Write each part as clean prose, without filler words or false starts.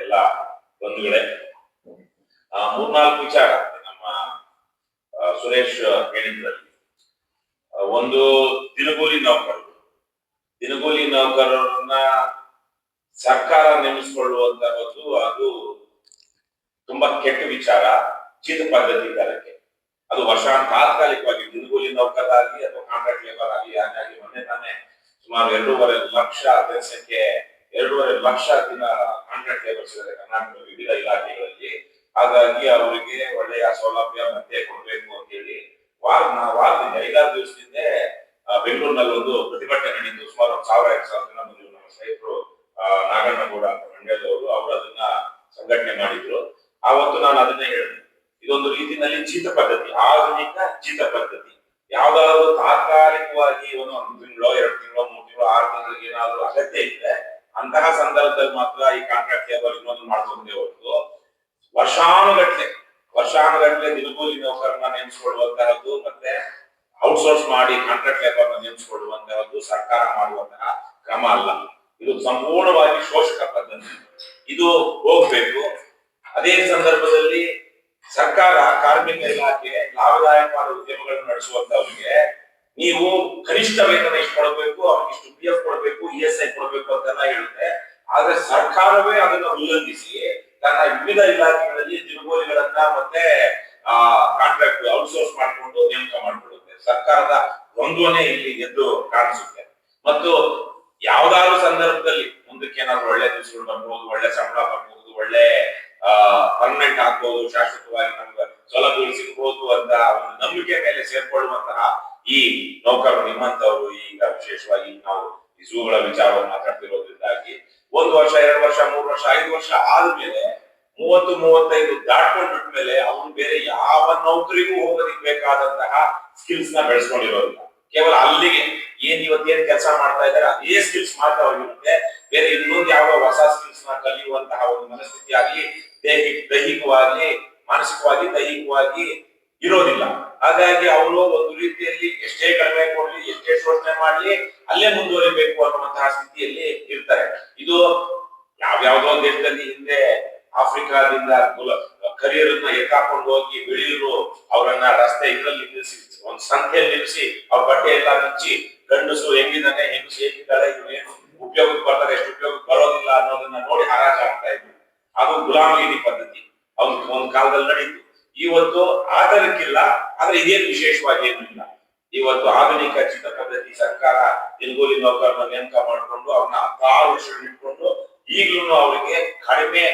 ಎಲ್ಲ ಬಂಧುಗಳೇ, ಮೂರ್ನಾಲ್ಕು ವಿಚಾರ ನಮ್ಮ ಸುರೇಶ್ ಹೇಳಿದ್ರಲ್ಲಿ. ಒಂದು, ದಿನಗೂಲಿ ನೌಕರರನ್ನ ಸರ್ಕಾರ ನೇಮಿಸಿಕೊಳ್ಳುವಂತಹದ್ದು ಅದು ತುಂಬಾ ಕೆಟ್ಟ ವಿಚಾರ. ಜೀತ ಪದ್ಧತಿ ಕಾಲಕ್ಕೆ ಅದು ತಾತ್ಕಾಲಿಕವಾಗಿ ದಿನಗೂಲಿ ನೌಕರರಾಗಲಿ ಅಥವಾ ಕಾಂಟ್ರಾಕ್ಟ್ ಲೇಬರ್ ಆಗಲಿ ಹಾಗಾಗಿ ಮೊನ್ನೆ ತಾನೇ ಸುಮಾರು 2.5 ಲಕ್ಷ ಜನಸಂಖ್ಯೆ 2.5 ಲಕ್ಷ ದಿನ ಕಾಂಟ್ರಾಕ್ಟ್ ಲೇಬರ್ಸ್ ಇದ್ದಾರೆ ಕರ್ನಾಟಕದ ವಿವಿಧ ಇಲಾಖೆಗಳಲ್ಲಿ. ಹಾಗಾಗಿ ಅವರಿಗೆ ಒಳ್ಳೆಯ ಸೌಲಭ್ಯ ಮತ್ತೆ ಕೊಡಬೇಕು ಅಂತ ಹೇಳಿ ವಾರದಿಂದ 5-6 ದಿವಸದಿಂದ ಬೆಂಗಳೂರಿನಲ್ಲಿ ಒಂದು ಪ್ರತಿಭಟನೆ ನಡೆಯಿತು. ಸುಮಾರು 1,000-2,000 ಜನ ಬಂದಿದ್ರು. ನಮ್ಮ ಸ್ನೇಹಿತರು ನಾಗಣ್ಣಗೌಡ ಅಂತ ಮಂಡ್ಯದವರು ಅವರು ಅದನ್ನ ಸಂಘಟನೆ ಮಾಡಿದ್ರು. ಆವತ್ತು ನಾನು ಅದನ್ನೇ ಹೇಳಿದೆ, ಇದೊಂದು ರೀತಿಯಲ್ಲಿ ಜೀತ ಪದ್ಧತಿ, ಆಧುನಿಕ ಜೀತ ಪದ್ಧತಿ. ಯಾವ್ದಾದ್ರು ತಾತ್ಕಾಲಿಕವಾಗಿ ಒಂದು ತಿಂಗಳು 2 ತಿಂಗಳು 3 ತಿಂಗಳು 6 ತಿಂಗಳಿಗೆ ಏನಾದ್ರು ಅಗತ್ಯ ಇದೆ ಅಂತಹ ಸಂದರ್ಭದಲ್ಲಿ ಮಾತ್ರ ಈ ಕಾಂಟ್ರಾಕ್ಟ್ ಲೇಬರ್ ಇನ್ನೊಂದು ಮಾಡ್ಕೊಂಡೇ ಹೊರತು ವರ್ಷಾನುಗಟ್ಲೆ ದಿನಗೂಲಿ ನೌಕರನ್ನ ನೇಮಿಸಿಕೊಳ್ಳುವಂತಹದ್ದು ಮತ್ತೆ ಔಟ್ಸೋರ್ಸ್ ಮಾಡಿ ಕಾಂಟ್ರಾಕ್ಟ್ ಲೇಬರ್ನ ನೇಮಿಸಿಕೊಳ್ಳುವಂತಹದ್ದು ಸರ್ಕಾರ ಮಾಡುವಂತಹ ಕ್ರಮ ಅಲ್ಲ. ಇದು ಸಂಪೂರ್ಣವಾಗಿ ಶೋಷಕ ಪದ್ಧತಿ. ಇದು ಹೋಗ್ಬೇಕು. ಅದೇ ಸಂದರ್ಭದಲ್ಲಿ ಸರ್ಕಾರ ಕಾರ್ಮಿಕ ಇಲಾಖೆ ಲಾಭದಾಯಕವಾದ ಉದ್ಯಮಗಳನ್ನು ನಡೆಸುವಂತವರಿಗೆ ನೀವು ಕನಿಷ್ಠ ವೇತನ ಇಷ್ಟು ಕೊಡಬೇಕು, ಅವ್ರಿಗೆ ಇಷ್ಟು PF ಕೊಡಬೇಕು, ESI ಕೊಡಬೇಕು ಅಂತೆಲ್ಲ ಹೇಳುತ್ತೆ. ಆದ್ರೆ ಸರ್ಕಾರವೇ ಅದನ್ನ ಉಲ್ಲಂಘಿಸಿ ತನ್ನ ವಿವಿಧ ಇಲಾಖೆಗಳಲ್ಲಿ ದಿನಗೂಲಿಗಳನ್ನ ಮತ್ತೆ ಕಾಂಟ್ರಾಕ್ಟ್ ಔಟ್ಸೋರ್ಸ್ ಮಾಡಿಕೊಂಡು ನೇಮಕ ಮಾಡಿಕೊಳ್ಳುತ್ತೆ. ಸರ್ಕಾರದ ದ್ವಂದ್ವನೇ ಇಲ್ಲಿ ಎದ್ದು ಕಾಣಿಸುತ್ತೆ. ಮತ್ತು ಯಾವ್ದಾದ್ರು ಸಂದರ್ಭದಲ್ಲಿ ಮುಂದಕ್ಕೆ ಏನಾದ್ರು ಒಳ್ಳೆ ದಿವಸಗಳು ಬರ್ಬಹುದು, ಒಳ್ಳೆ ಸಂಬಳ ಬರ್ಬಹುದು, ಒಳ್ಳೆ ಪರ್ಮನೆಂಟ್ ಆಗ್ಬಹುದು, ಶಾಶ್ವತವಾಗಿ ನಮ್ಗೆ ಸೌಲಭ್ಯಗಳು ಸಿಗಬಹುದು ಅಂತ ಒಂದು ನಂಬಿಕೆ ಮೇಲೆ ಸೇರ್ಕೊಳ್ಳುವಂತಹ ಈ ನೌಕರರು ನಿಮ್ಮಂತವರು ಈಗ ವಿಶೇಷವಾಗಿ ನಾವು ಈ ಝೂಗಳ ವಿಚಾರವನ್ನು ಮಾತಾಡ್ತಿರೋದ್ರಿಂದಾಗಿ 1 ವರ್ಷ 2 ವರ್ಷ 3 ವರ್ಷ 5 ವರ್ಷ ಆದ್ಮೇಲೆ 30-35 ದಾಟ್ಕೊಂಡು ಬಿಟ್ಮೇಲೆ ಅವನು ಬೇರೆ ಯಾವ ನೌಕರಿಗೂ ಹೋಗೋದಿಕ್ ಬೇಕಾದಂತಹ ಸ್ಕಿಲ್ಸ್ ನ ಬೆಳೆಸ್ಕೊಂಡಿರೋದಿಲ್ಲ. ಕೇವಲ ಅಲ್ಲಿಗೆ ಇವತ್ತೇನ್ ಕೆಲಸ ಮಾಡ್ತಾ ಇದ್ದಾರೆ ಅದೇ ಸ್ಕಿಲ್ಸ್ ಮಾತ್ರ ಅವ್ರಿಗಿರುತ್ತೆ. ಬೇರೆ ಇನ್ನೊಂದು ಯಾವ ಹೊಸ ಸ್ಕಿಲ್ಸ್ ನ ಕಲಿಯುವಂತಹ ಒಂದು ಮನಸ್ಥಿತಿ ಆಗ್ಲಿ ದೈಹಿಕವಾಗಿ ಮಾನಸಿಕವಾಗಿ ದೈಹಿಕವಾಗಿ ಇರೋದಿಲ್ಲ. ಹಾಗಾಗಿ ಅವರು ಒಂದು ರೀತಿಯಲ್ಲಿ ಎಷ್ಟೇ ಕಡಿಮೆ ಕೊಡ್ಲಿ, ಎಷ್ಟೇ ಶೋಷಣೆ ಮಾಡ್ಲಿ, ಅಲ್ಲೇ ಮುಂದುವರಿಬೇಕು ಅನ್ನುವಂತಹ ಸ್ಥಿತಿಯಲ್ಲಿ ಇರ್ತಾರೆ. ಇದು ಯಾವ್ಯಾವ್ದೋ ದೇಶದಲ್ಲಿ ಹಿಂದೆ ಆಫ್ರಿಕಾದಿಂದ ಕರಿಯರ್ ಅನ್ನ ಎತ್ತಾಕೊಂಡು ಹೋಗಿ ಬೆಳೆಯಲು ಅವರನ್ನ ರಸ್ತೆ ಇದರಲ್ಲಿ ನಿಲ್ಲಿಸಿ ಒಂದು ಸಂಖ್ಯೆಯಲ್ಲಿ ನಿಲ್ಲಿಸಿ ಅವ್ರ ಬಟ್ಟೆ ಎಲ್ಲ ಬಿಚ್ಚಿ ಗಂಡಸು ಹೆಂಗಿದ್ದಾನೆ ಹೆಂಗಸು ಹೇಗಿದ್ದಾಳೆ ಇವೇನು ಉಪಯೋಗಕ್ಕೆ ಬರ್ತಾರೆ ಎಷ್ಟು ಉಪಯೋಗಕ್ಕೆ ಬರೋದಿಲ್ಲ ಅನ್ನೋದನ್ನ ನೋಡಿ ಹರಾಜು ಆಗ್ತಾ ಇದ್ರು. ಅದು ಗುಲಾಮಗಿರಿ ಪದ್ಧತಿ ಒಂದು ಕಾಲದಲ್ಲಿ ನಡೀತು. ಇವತ್ತು ಆಧಾರಕ್ಕಿಲ್ಲ, ಆದ್ರೆ ಇದೇನು ವಿಶೇಷವಾಗಿ ಏನು ಇಲ್ಲ. ಇವತ್ತು ಆಧುನಿಕ ಚಿತ್ತ ಪದ್ಧತಿ ಸರ್ಕಾರ ದಿನಗೂಲಿ ನೌಕರನ್ನ ನೇಮಕ ಮಾಡಿಕೊಂಡು ಅವ್ರನ್ನ 16 ವರ್ಷ ಇಟ್ಕೊಂಡು ಈಗಲೂ ಅವರಿಗೆ ಕಡಿಮೆ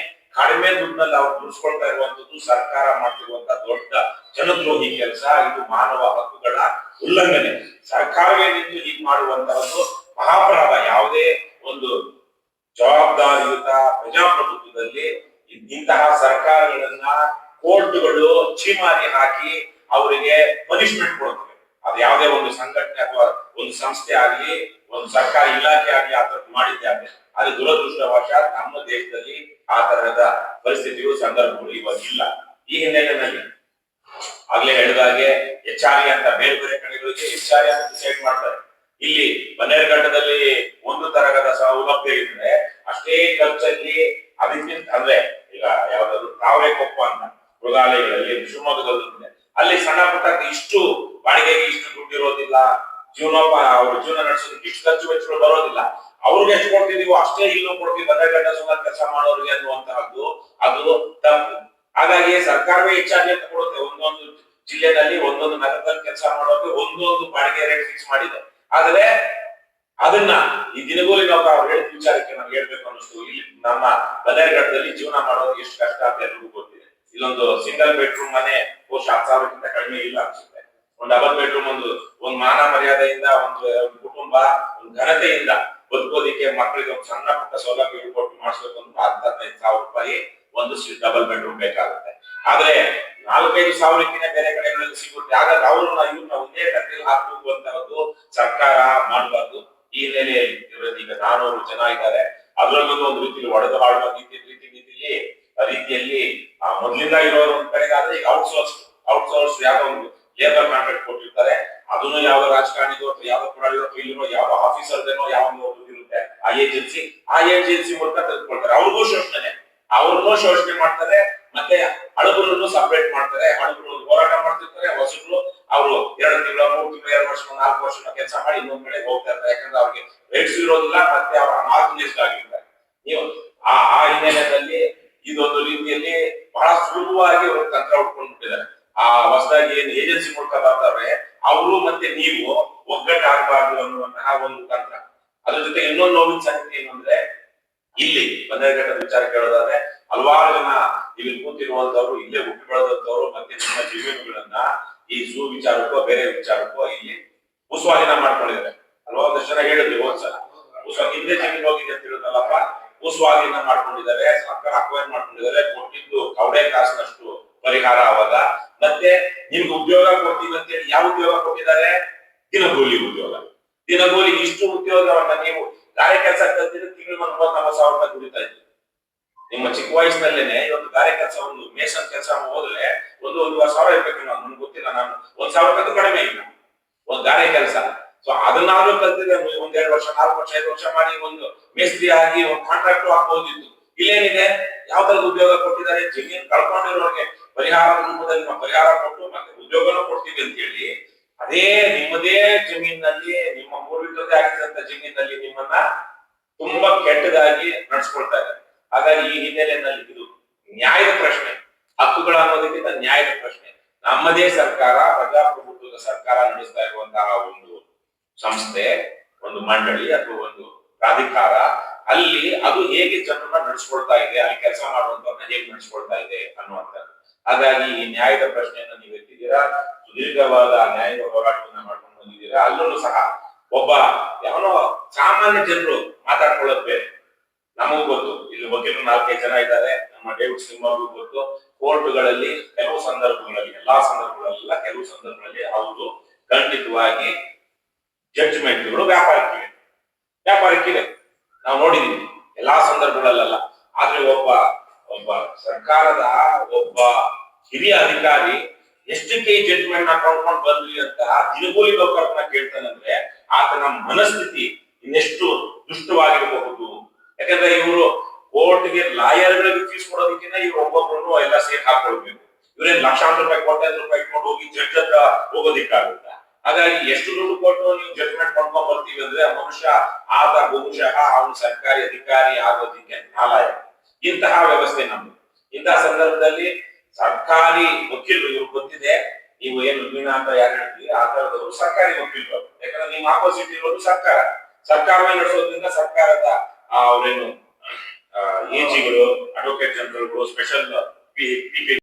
ದುಡ್ಡಿನಲ್ಲಿ ಅವ್ರು ದುಡಿಸ್ಕೊಳ್ತಾ ಇರುವಂತದ್ದು ಸರ್ಕಾರ ಮಾಡ್ತಿರುವಂತಹ ದೊಡ್ಡ ಜನದ್ರೋಹಿ ಕೆಲಸ. ಇದು ಮಾನವ ಹಕ್ಕುಗಳ ಉಲ್ಲಂಘನೆ. ಸರ್ಕಾರವೇ ನಿಂತು ಹೀಗೆ ಮಾಡುವಂತಹದ್ದು ಮಹಾಪರಾಧ. ಯಾವುದೇ ಒಂದು ಜವಾಬ್ದಾರಿಯುತ ಪ್ರಜಾಪ್ರಭುತ್ವದಲ್ಲಿ ಇಂತಹ ಸರ್ಕಾರಗಳನ್ನ ಕೋರ್ಟ್ಗಳು ಚೀಮಾರಿ ಹಾಕಿ ಅವರಿಗೆ ಪನಿಷ್ಮೆಂಟ್ ಕೊಡುತ್ತವೆ. ಅದು ಯಾವುದೇ ಒಂದು ಸಂಘಟನೆ ಅಥವಾ ಒಂದು ಸಂಸ್ಥೆ ಆಗಲಿ ಒಂದು ಸರ್ಕಾರಿ ಇಲಾಖೆ ಆಗಲಿ ಆ ತರದ್ದು ಮಾಡಿದ್ದಾರೆ. ಆದ್ರೆ ದುರದೃಷ್ಟವಶಾತ್ ನಮ್ಮ ದೇಶದಲ್ಲಿ ಆ ತರಹದ ಪರಿಸ್ಥಿತಿಗಳು ಸಂದರ್ಭಗಳು ಇವಾಗಿಲ್ಲ. ಈ ಹಿನ್ನೆಲೆಯಲ್ಲಿ ಆಗ್ಲೇ ಹೇಳಿದಾಗೆ HR ಅಂತ ಬೇರೆ ಬೇರೆ ಕಡೆಗಳಿಗೆ HR ಅಂತ ಡಿಸೈಡ್ ಮಾಡ್ತಾರೆ. ಇಲ್ಲಿ ಬನ್ನೇರುಘಟ್ಟದಲ್ಲಿ ಒಂದು ತರಹದ ಸೌಲಭ್ಯ ಇದ್ರೆ ಅಷ್ಟೇ ಖರ್ಚಲ್ಲಿ ಅದಕ್ಕಿಂತ ಅಂದ್ರೆ ಈಗ ಯಾವ್ದಾದ್ರು ತಾವರೆಕೊಪ್ಪ ಅಂತ ಮೃಗಾಲಯಗಳಲ್ಲಿ ಶಿವಮೊಗ್ಗದಲ್ಲಿ ಅಲ್ಲಿ ಸಣ್ಣ ಪುಟ್ಟ ಇಷ್ಟು ಬಾಡಿಗೆಗೆ ಇಷ್ಟು ದುಡ್ಡು ಇರೋದಿಲ್ಲ, ಅವ್ರ ಜೀವನ ನಡೆಸೋದಕ್ಕೆ ಇಷ್ಟು ಖರ್ಚು ವೆಚ್ಚಗಳು ಬರೋದಿಲ್ಲ. ಅವ್ರಿಗೆ ಎಷ್ಟು ಕೊಡ್ತಿದೀವೋ ಅಷ್ಟೇ ಇಲ್ಲೂ ಕೊಡ್ತೀವಿ ಬನ್ನೇರುಘಟ್ಟ ಸುಮಾರು ಕೆಲಸ ಮಾಡೋರಿಗೆ ಅನ್ನುವಂತಹದ್ದು ಅದು ತಪ್ಪು. ಹಾಗಾಗಿ ಸರ್ಕಾರವೇ ಹೆಚ್ಚಾಗಿ ಅಂತ ಕೊಡುತ್ತೆ. ಒಂದೊಂದು ಜಿಲ್ಲೆನಲ್ಲಿ ಒಂದೊಂದು ನಗರದಲ್ಲಿ ಕೆಲಸ ಮಾಡೋಕೆ ಒಂದೊಂದು ಬಾಡಿಗೆ ರೇಟ್ ಫಿಕ್ಸ್ ಮಾಡಿದೆ. ಆದ್ರೆ ಅದನ್ನ ಈ ದಿನಗೂಲಿ ನೌಕರ ಅವ್ರು ಹೇಳಿದ ವಿಚಾರಕ್ಕೆ ನಾವು ಹೇಳ್ಬೇಕು ಅನ್ನಿಸ್ತು. ಇಲ್ಲಿ ನಮ್ಮ ಬನ್ನೇರುಘಟ್ಟದಲ್ಲಿ ಜೀವನ ಮಾಡೋದು ಎಷ್ಟು ಕಷ್ಟ ಅಂತ ಎಲ್ರಿಗೂ ಗೊತ್ತಿದೆ. ಇಲ್ಲೊಂದು ಸಿಂಗಲ್ ಬೆಡ್ರೂಮ್ ಮನೆ 7,000ಕ್ಕಿಂತ ಕಡಿಮೆ ಇಲ್ಲ ಅನ್ಸುತ್ತೆ. ಒಂದು ಡಬಲ್ ಬೆಡ್ರೂಮ್ ಒಂದು ಮಾನ ಮರ್ಯಾದೆಯಿಂದ ಒಂದು ಕುಟುಂಬ ಒಂದು ಘನತೆಯಿಂದ ಬದುಕೋದಿಕ್ಕೆ ಮಕ್ಕಳಿಗೆ ಒಂದು ಸಣ್ಣ ಪುಟ್ಟ ಸೌಲಭ್ಯಗಳು ಕೊಟ್ಟು ಮಾಡಿಸ್ಬೇಕು ಅಂತ 15,000 ರೂಪಾಯಿ ಒಂದು ಡಬಲ್ ಬೆಡ್ರೂಮ್ ಬೇಕಾಗುತ್ತೆ. ಆದ್ರೆ 4-5 ಸಾವಿರಕ್ಕಿಂತ ಬೇರೆ ಕಡೆಗಳಲ್ಲಿ ಸಿಗುತ್ತೆ. ಹಾಗಾಗಿ ಅವ್ರನ್ನ ಇವ್ರನ್ನ ಒಂದೇ ಕಡೆಯಲ್ಲಿ ಹಾಕುವಂತಹದ್ದು ಸರ್ಕಾರ ಮಾಡಬಾರ್ದು. ಈ ಹಿನ್ನೆಲೆಯಲ್ಲಿ ಈಗ 400 ಜನ ಇದ್ದಾರೆ. ಅದರಲ್ಲೂ ಒಂದು ರೀತಿಯಲ್ಲಿ ಒಡೆದು ಹಾಳುವ ರೀತಿಯಲ್ಲಿ ಮೊದಲಿಂದ ಇರೋರು ಒಂದ್ ಕಡೆಗಾದ್ರೆ ಈಗ ಔಟ್ಸೋರ್ಸ್ ಯಾವ್ದೋ ಒಂದು ಲೇಬರ್ ಕಾಂಟ್ರಾಕ್ಟ್ ಕೊಟ್ಟಿರ್ತಾರೆ. ಅದನ್ನು ಯಾವ ರಾಜಕಾರಣಿಗೂ ಅಥವಾ ಯಾವ ಕೊಡಲಿರೋ ಇಲ್ಲಿರೋ ಯಾವ ಆಫೀಸರ್ದೇನೋ ಯಾವ ಇರುತ್ತೆ ಆ ಏಜೆನ್ಸಿ ಮೂಲಕ ತೆಗೆದುಕೊಳ್ತಾರೆ. ಅವ್ರಿಗೂ ಶೋಷಣೆ. ಅವ್ರನ್ನೂ ಶೋಷಣೆ ಮಾಡ್ತಾರೆ, ಮತ್ತೆ ಹಳಬರನ್ನು ಸಪರೇಟ್ ಮಾಡ್ತಾರೆ. ಹಳಬರು ಹೋರಾಟ ಮಾಡ್ತಿರ್ತಾರೆ, ಹೊಸಬ್ರು ಅವರು 2 ತಿಂಗಳು 3 ತಿಂಗಳು 2 ವರ್ಷ 4 ವರ್ಷ ಕೆಲಸ ಮಾಡಿ ಇನ್ನೊಂದ್ ಕಡೆ ಹೋಗ್ತಾ ಇರ್ತಾರೆ. ಯಾಕಂದ್ರೆ ಅವ್ರಿಗೆ ರೈಟ್ಸ್ ಇರೋದಿಲ್ಲ, ಮತ್ತೆ ಅವ್ರ ಅನಾರ್ಗನೈಸ್ಡ್ ಆಗಿರ್ತಾರೆ. ನೀವು ಆ ಹಿನ್ನೆಲೆಯಲ್ಲಿ ಇದೊಂದು ರೀತಿಯಲ್ಲಿ ಬಹಳ ಸುಲಭವಾಗಿ ಅವರು ತಂತ್ರ ಉಟ್ಕೊಂಡ್ಬಿಟ್ಟಿದ್ದಾರೆ. ಆ ಹೊಸದಾಗಿ ಏನ್ ಏಜೆನ್ಸಿ ಮೂಲಕ ಬರ್ತಾರೆ ಅವರು ಮತ್ತೆ ನೀವು ಒಗ್ಗಟ್ಟಾಗಬಾರ್ದು ಅನ್ನುವಂತಹ ಒಂದು ತಂತ್ರ. ಅದ್ರ ಜೊತೆ ಇನ್ನೊಂದು ನೋವಿನ ಸಂಗತಿ ಏನು ಅಂದ್ರೆ, ಇಲ್ಲಿ ಬನ್ನೇರುಘಟ್ಟದ ವಿಚಾರ ಕೇಳೋದಾದ್ರೆ ಹಲವಾರು ಜನ ಇಲ್ಲಿ ಕೂತಿರುವಂತವ್ರು ಇಲ್ಲೇ ಹುಟ್ಟಿ ಬೆಳೆದಂತವ್ರು ಮತ್ತೆ ನಿಮ್ಮ ಜಮೀನುಗಳನ್ನ ಈ ಝೂ ವಿಚಾರಕ್ಕೋ ಬೇರೆ ವಿಚಾರಕ್ಕೋ ಇಲ್ಲಿ ಭೂಸ್ವಾಧೀನ ಮಾಡ್ಕೊಂಡಿದ್ದಾರೆ ಅಲ್ವಾ. ಒಂದಷ್ಟು ಜನ ಹೇಳಿದ್ವಿ ಒಂದ್ಸಲ ಹಿಂದೆ ಜಮೀನು ಹೋಗಿದೆ ಅಂತ ಹೇಳಿದ್ರಲ್ಲಪ್ಪ, ಭೂಸ್ವಾಧೀನ ಮಾಡ್ಕೊಂಡಿದ್ದಾರೆ, ಸರ್ಕಾರ ಅಕ್ವೈರ್ ಮಾಡ್ಕೊಂಡಿದ್ದಾರೆ. ಕೊಟ್ಟಿದ್ದು ಕವಡೆ ಕಾಸಿನಷ್ಟು ಪರಿಹಾರ ಅವಾಗ. ಮತ್ತೆ ನಿಮ್ಗೆ ಉದ್ಯೋಗ ಕೊಡ್ತೀವಿ ಅಂತ ಹೇಳಿ ಯಾವ ಉದ್ಯೋಗ ಕೊಟ್ಟಿದ್ದಾರೆ? ದಿನಗೂಲಿ ಉದ್ಯೋಗ. ದಿನಗೂಲಿ ಇಷ್ಟು ಉದ್ಯೋಗವನ್ನ ನೀವು ಗಾರೆ ಕೆಲಸ ಕಲ್ತಿದ್ರೆ ತಿಂಗಳಿಗೆ 34,000 ರೂಪಾಯಿ ದುಡಿತಾ ಇದ್ವಿ. ನಿಮ್ಮ ಚಿಕ್ಕ ವಯಸ್ಸಿನಲ್ಲೇನೆ ಒಂದು ಗಾರೆ ಕೆಲಸ, ಒಂದು ಮೇಸನ್ ಕೆಲಸ ಹೋದ್ರೆ 1,500 ಇರ್ಬೇಕು. ನನ್ಗೆ ಗೊತ್ತಿಲ್ಲ, ನಾನು 1,000 ರೂಪಾಯಿ ಕಡಿಮೆ ಇಲ್ಲ ಒಂದು ಗಾರೆ ಕೆಲಸ. ಸೊ ಅದನ್ನಾದ್ರೂ ಕಲ್ತಿದ್ರೆ 1-2 ವರ್ಷ 4 ವರ್ಷ 5 ವರ್ಷ ಮಾಡಿ ಒಂದು ಮೇಸ್ತ್ರಿ ಆಗಿ ಒಂದು ಕಾಂಟ್ರಾಕ್ಟ್ ಹಾಕಬಹುದಿತ್ತು. ಇಲ್ಲೇನಿದೆ? ಯಾವ ತರದ ಉದ್ಯೋಗ ಕೊಟ್ಟಿದ್ದಾರೆ? ಜಮೀನು ಕಳ್ಕೊಂಡಿರೋರಿಗೆ ಪರಿಹಾರ ರೂಪದಲ್ಲಿ ನಾವು ಪರಿಹಾರ ಕೊಟ್ಟು ಮತ್ತೆ ಉದ್ಯೋಗನೂ ಕೊಡ್ತೀವಿ ಅಂತ ಹೇಳಿ ಅದೇ ನಿಮ್ಮದೇ ಜಮೀನಿನಲ್ಲಿ, ನಿಮ್ಮ ಪೂರ್ವಿಕರದೇ ಆಗಿದ್ದಂತ ಜಮೀನಿನಲ್ಲಿ ನಿಮ್ಮನ್ನ ತುಂಬಾ ಕೆಟ್ಟದಾಗಿ ನಡೆಸ್ಕೊಳ್ತಾ ಇದ್ದಾರೆ. ಹಾಗಾಗಿ ಈ ಹಿನ್ನೆಲೆಯಲ್ಲಿ ಇದು ನ್ಯಾಯದ ಪ್ರಶ್ನೆ, ಹಕ್ಕುಗಳ ಅನ್ನೋದಕ್ಕಿಂತ ನ್ಯಾಯದ ಪ್ರಶ್ನೆ. ನಮ್ಮದೇ ಸರ್ಕಾರ, ಪ್ರಜಾಪ್ರಭುತ್ವದ ಸರ್ಕಾರ ನಡೆಸ್ತಾ ಇರುವಂತಹ ಒಂದು ಸಂಸ್ಥೆ, ಒಂದು ಮಂಡಳಿ ಅಥವಾ ಒಂದು ಪ್ರಾಧಿಕಾರ, ಅಲ್ಲಿ ಅದು ಹೇಗೆ ಜನರನ್ನ ನಡೆಸ್ಕೊಳ್ತಾ ಇದೆ, ಅಲ್ಲಿ ಕೆಲಸ ಮಾಡುವಂತವ್ರನ್ನ ಹೇಗೆ ನಡೆಸ್ಕೊಳ್ತಾ ಇದೆ ಅನ್ನುವಂಥದ್ದು. ಹಾಗಾಗಿ ಈ ನ್ಯಾಯದ ಪ್ರಶ್ನೆಯನ್ನ ನೀವು ಎತ್ತಿದ್ದೀರಾ, ಸುದೀರ್ಘವಾದ ನ್ಯಾಯದ ಹೋರಾಟವನ್ನ ಮಾಡ್ಕೊಂಡು ಬಂದಿದ್ದೀರಾ. ಅಲ್ಲೂ ಸಹ ಒಬ್ಬ ಯಾವನೋ ಸಾಮಾನ್ಯ ಜನರು ಮಾತಾಡ್ಕೊಳ್ಳೋದು ಬೇರೆ. ನಮಗೂ ಗೊತ್ತು, ಇಲ್ಲಿ ವಕೀಲರು 4-5 ಜನ ಇದ್ದಾರೆ, ನಮ್ಮ ಡೇವಿಡ್ ಸಿಂಗ್ ಅವ್ರಿಗೂ ಗೊತ್ತು. ಕೋರ್ಟ್ಗಳಲ್ಲಿ ಕೆಲವು ಸಂದರ್ಭಗಳಲ್ಲಿ, ಎಲ್ಲಾ ಸಂದರ್ಭಗಳಲ್ಲ, ಕೆಲವು ಸಂದರ್ಭಗಳಲ್ಲಿ ಹೌದು ಖಂಡಿತವಾಗಿ ಜಡ್ಜ್ಮೆಂಟ್ಗಳು ವ್ಯಾಪಾರಕ್ಕಿವೆ. ನಾವು ನೋಡಿದೀವಿ, ಎಲ್ಲಾ ಸಂದರ್ಭಗಳಲ್ಲ. ಆದ್ರೆ ಒಬ್ಬ ಸರ್ಕಾರದ ಒಬ್ಬ ಹಿರಿಯ ಅಧಿಕಾರಿ ಎಷ್ಟಕ್ಕೆ ಈ ಜಡ್ಜ್ಮೆಂಟ್ ನ ಕೊಂಡ್ಕೊಂಡು ಬಂದ್ರಿ ಅಂತ ದಿನಗೂಲಿ ಲೋಕರನ್ನ ಕೇಳ್ತಾನಂದ್ರೆ ಆತನ ಮನಸ್ಥಿತಿ ಇನ್ನೆಷ್ಟು ದುಷ್ಟವಾಗಿರಬಹುದು. ಯಾಕಂದ್ರೆ ಇವರು ಕೋರ್ಟ್ಗೆ ಲಾಯರ್ಗಳಿಗೆ ಫೀಸ್ ಕೊಡೋದಕ್ಕಿಂತ ಇವ್ರು ಒಬ್ಬೊಬ್ರು ಎಲ್ಲ ಸೇರಿ ಹಾಕೊಳ್ಬೇಕು. ಇವ್ರೇನ್ ಲಕ್ಷಾಂತರ ರೂಪಾಯಿ 1,000 ರೂಪಾಯಿ ಇಟ್ಕೊಂಡು ಹೋಗಿ ಜಡ್ಜ್ ಹತ್ರ ಹೋಗೋದಿಕ್ಕಾಗುತ್ತ? ಹಾಗಾಗಿ ಎಷ್ಟು ದುಡ್ಡು ಕೊಟ್ಟು ನೀವು ಜಡ್ಜ್ಮೆಂಟ್ ಕೊಂಡ್ಕೊಂಡ್ ಬರ್ತೀವಿ ಅಂದ್ರೆ ಮನುಷ್ಯ ಆತ ಬಹುಶಃ ಅವನು ಸರ್ಕಾರಿ ಅಧಿಕಾರಿ ಆಗೋದಿಕ್ಕೆ ನಾಲಾಯಕ. ಇಂತಹ ವ್ಯವಸ್ಥೆ ನಮ್ದು. ಇಂತಹ ಸಂದರ್ಭದಲ್ಲಿ ಸರ್ಕಾರಿ ವಕೀಲರು, ಇವ್ರು ಗೊತ್ತಿದೆ, ನೀವು ಏನು ಮೀನಾ ಅಂತ ಯಾರು ಹೇಳ್ತೀವಿ ಆ ತರದವರು ಸರ್ಕಾರಿ ವಕೀಲರು. ಯಾಕಂದ್ರೆ ನಿಮ್ಮ ಆಪೋಸಿಟ್ ಇರೋದು ಸರ್ಕಾರವೇ ನಡೆಸೋದ್ರಿಂದ ಸರ್ಕಾರದ ಅವರೇನು ಎಜಿಗಳು, ಅಡ್ವೊಕೇಟ್ ಜನರಲ್ಗಳು, ಸ್ಪೆಷಲ್ ಪಿ